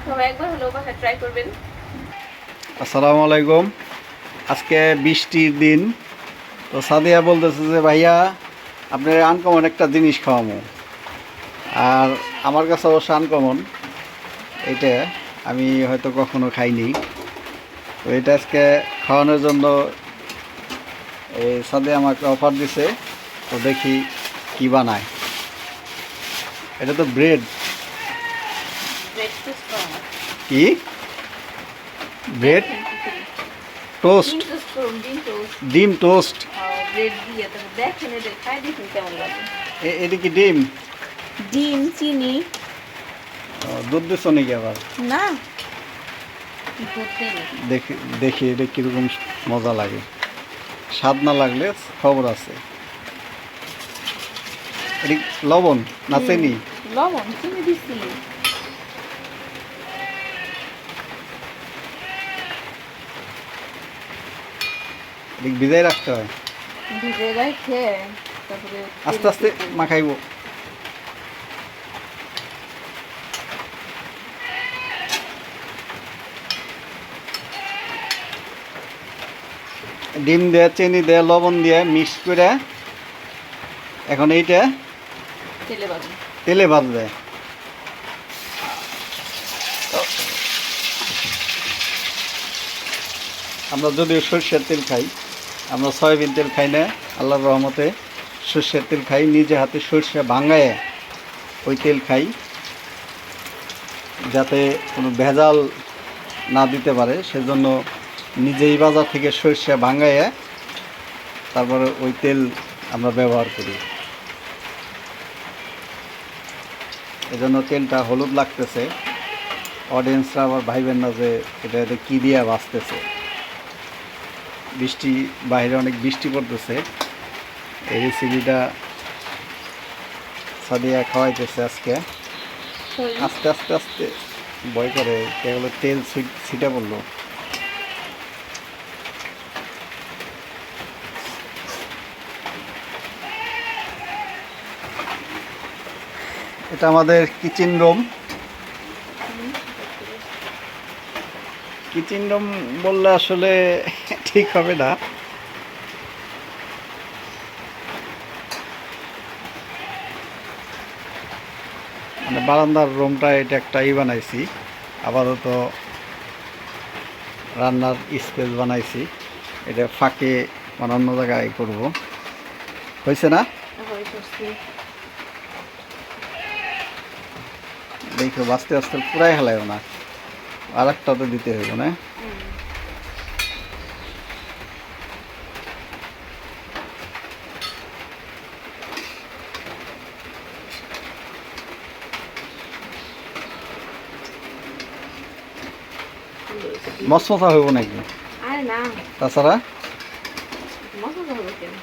সবাই একবার হলেও বাসায় ট্রাই করবেন। আসসালামু আলাইকুম। আজকে বৃষ্টির দিন, তো সাদিয়া বলতেছে যে ভাইয়া আপনার আনকমন একটা জিনিস খাওয়ামো। আর আমার কাছে অবশ্য আনকমন এইটা, আমি হয়তো কখনো খাইনি। তো এটা আজকে খাওয়ানোর জন্য এই সাদিয়া আমাকে অফার দিছে। তো দেখি কি বানায়। এটা তো ব্রেড। ব্রেড টোস্ট করুন। কি ব্রেড টোস্ট? ডিম টোস্ট করুন, ডিম টোস্ট। ডিম টোস্ট? ব্রেড দিয়ে তারপর দেখেন এটা খাই দেখুন কেমন লাগে। এটা কি ডিম? ডিম, চিনি দুধ দিচ্ছ নাকি আবার? না, দুধ দিই। দেখি দেখি এটা কীরকম মজা লাগে। স্বাদ না লাগলে খবর আছে। এটা লবণ না চিনি? লবণ, চিনি দিছি। এটা ভিজাই রাখতে হয়? ভিজে রেখে তারপরে আস্তে আস্তে মাখাইব। ডিম দেয়া, চিনি দেয়া, লবণ দিয়ে মিক্স করে এখন এইটা তেলে ভাজুন। তেলে ভাজবে। আমরা যদিও সরষের তেল খাই, আমরা সয়াবিন তেল খাই না। আল্লাহর রহমতে সরষের তেল খাই, নিজে হাতে সরষে ভাঙায় ওই তেল খাই, যাতে কোনো ভেজাল না দিতে পারে। সেজন্য নিজেই বাজার থেকে সরষে ভাঙায় তারপরে ওই তেল আমরা ব্যবহার করি। এজন্য তেলটা হলুদ লাগতেছে। অডিয়েন্সরা আবার ভাইবেন না যে এটা কী দিয়ে বাঁচতেছে। বৃষ্টি, বাইরে অনেক বৃষ্টি পড়তেছে। এই রেসিপিটা সাদিয়া খাওয়াইতেছে আজকে। আস্তে আস্তে আস্তে ভয় করে, এগুলো তেল ছিটা পড়লো। এটা আমাদের কিচেন রুম। কিচেন রুম বললে আসলে ঠিক হবে না। মানে বারান্দার রুমটা এটা একটাই বানাইছি, আপাতত রান্নার স্পেস বানাইছি। এটা ফাঁকে মানে অন্য জায়গায় করব। হয়েছে না? দেখো বাঁচতে আস্তে পুরাই হেলাইও না, আর একটা তো দিতে হইব না? মশমশা হইব নাকি? আরে না, তাছাড়া মশলা হবে কেন?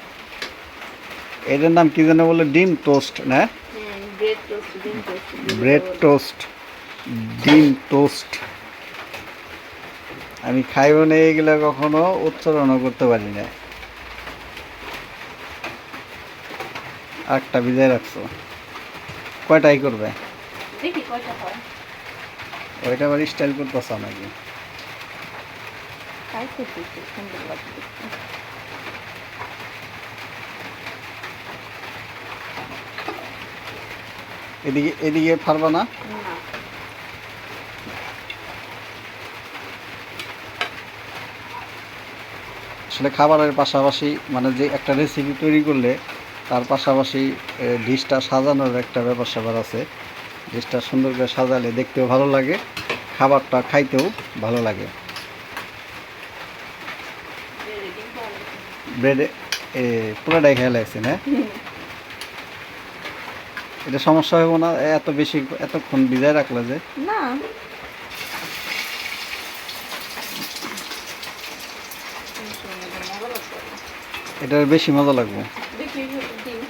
এটার নাম কি যেন বলে? ডিম টোস্ট না? ব্রেড টোস্ট, ডিম টোস্ট। ব্রেড টোস্ট, ডিম টোস্ট। আমি খাইব না এগুলো, কখনো উচ্চারণও করতে পারি না। আরেকটা ভিজাই রাখছো, কয়টাই করবে? দেখি কয়টা হয়। ওইটা আবার স্টাইল করতেছ নাকি? তাই তো দেখি সুন্দর লাগবে দেখতে। এদিকে এদিকে পারবা না? না, আসলে খাবারের পাশাপাশি মানে যে একটা রেসিপি তৈরি করলে তার পাশাপাশি ডিশটা সাজানোর একটা ব্যাপার স্যাপার আছে। ডিশটা সুন্দর করে সাজালে দেখতেও ভালো লাগে, খাবারটা খাইতেও ভালো লাগে। ব্রেডে পুরোটাই খেয়ে লাগছে না? এটা সমস্যা হইব না এত বেশি এতক্ষণ ভিজায় রাখলে যে? না, এটার বেশি মজা লাগবে। দেখি দিন।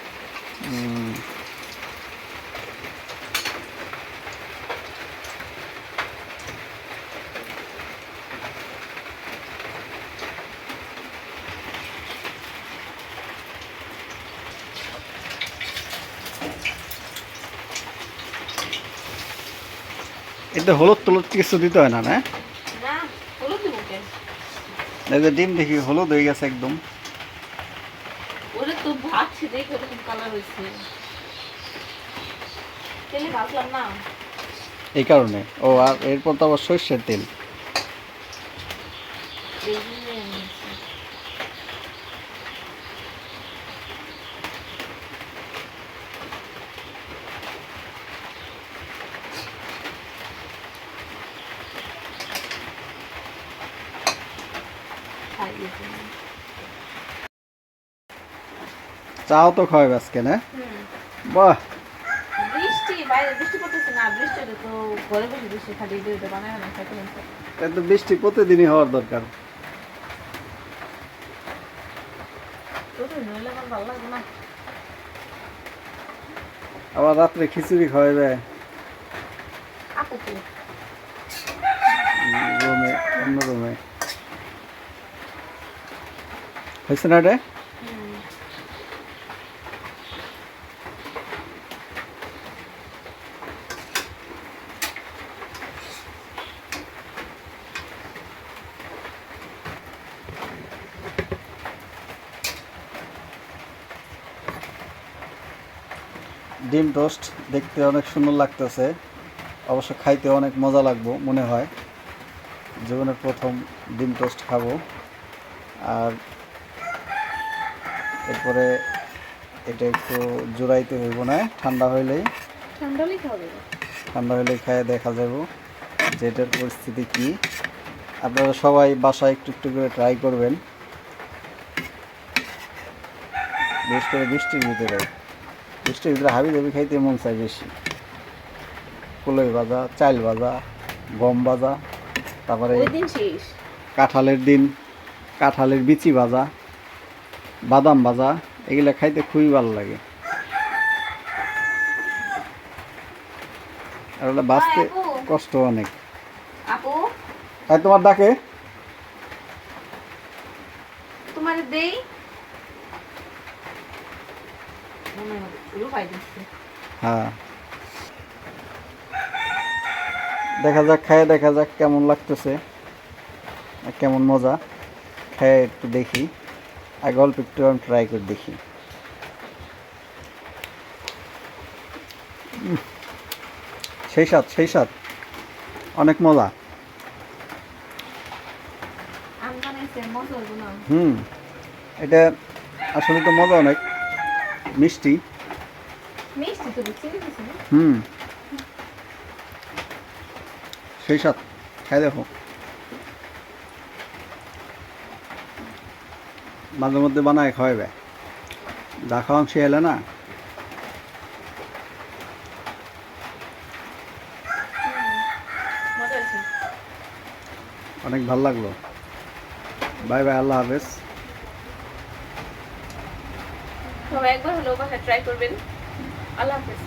এতে হলুদ টলুদ কিছু দিতে হয় না, না? না, হলুদ দেবো কেন? এই যে ডিম দেখি হলুদ হয়ে গেছে একদম। ওরে তো ভাজছে দেখে ওরকম কালার হয়েছে। তেলে ভাজলাম না। এই কারণে। ও আর এরপর তো আবার সর্ষের তেল। এই জন্যই আমি নিচ্ছি। খাইয়ে দিলাম। চাও তো খাওয়াবে আজকে, না? হুম। বাহ, বৃষ্টি বাইরে বৃষ্টি পড়তেছে না, বৃষ্টি হলে তো ঘরে বসে বসে খালি এটা বানায় না খাইতে মন চায়। এত বৃষ্টি প্রতিদিনই হওয়ার দরকার। প্রতিদিন হইলে আমার ভালো লাগবে না। আবার রাত্রে খিচুড়ি খাওয়াবে আপু কি? রুমে, অন্য রুমে। হয়েছে না রে? হুম। ডিম টোস্ট দেখতে অনেক সুন্দর লাগতেছে, অবশ্য খাইতে অনেক মজা লাগবো মনে হয়। জীবনের প্রথম ডিম টোস্ট খাবো। আর এরপরে এটা একটু জোড়াইতে হইব না, ঠান্ডা হইলেই। ঠান্ডা হলেই খাবে। ঠান্ডা হইলেই খাইয়ে দেখা যাব যে এটার পরিস্থিতি কী। আপনারা সবাই বাসায় একটু একটু করে ট্রাই করবেন, বিশেষ করে বৃষ্টির ভিতরে। বৃষ্টির ভিতরে হাবি জাবি খাইতে মন চায় বেশি। কলই ভাজা, চাল ভাজা, গম ভাজা, তারপরে ওই দিন শেষ। কাঁঠালের দিন কাঁঠালের বিচি ভাজা, বাদাম ভাজা, এগুলো খাইতে খুবই ভালো লাগে। আর ওটা বাঁচতে আপু। কষ্ট অনেক। আপু আর তোমার ডাকে তোমার দেই মনে হয় রূপাই দিচ্ছে। হ্যাঁ, দেখা যাক, খায় দেখা যাক কেমন লাগতেছে, আর কেমন মজা। খেয়ে একটু দেখি, আগে অল্প একটু আমি ট্রাই করে দেখি। সেই স্বাদ, সেই স্বাদ, অনেক মজা। আমি বানাইছি মজা হইব না। এটা আসলে তো মজা অনেক, মিষ্টি। মিষ্টি তো বুঝতে দিচ্ছি না। সেই স্বাদ, খাই দেখো। মাঝে মধ্যে বানায় খাওয়াবে, যা খাওয়ান সে এলে না। মজা হয়েছে। অনেক ভালো লাগলো। বাই বাই, আল্লাহ হাফেজ। সবাই একবার হলেও বাসায় ট্রাই করবেন। আল্লাহ হাফেজ।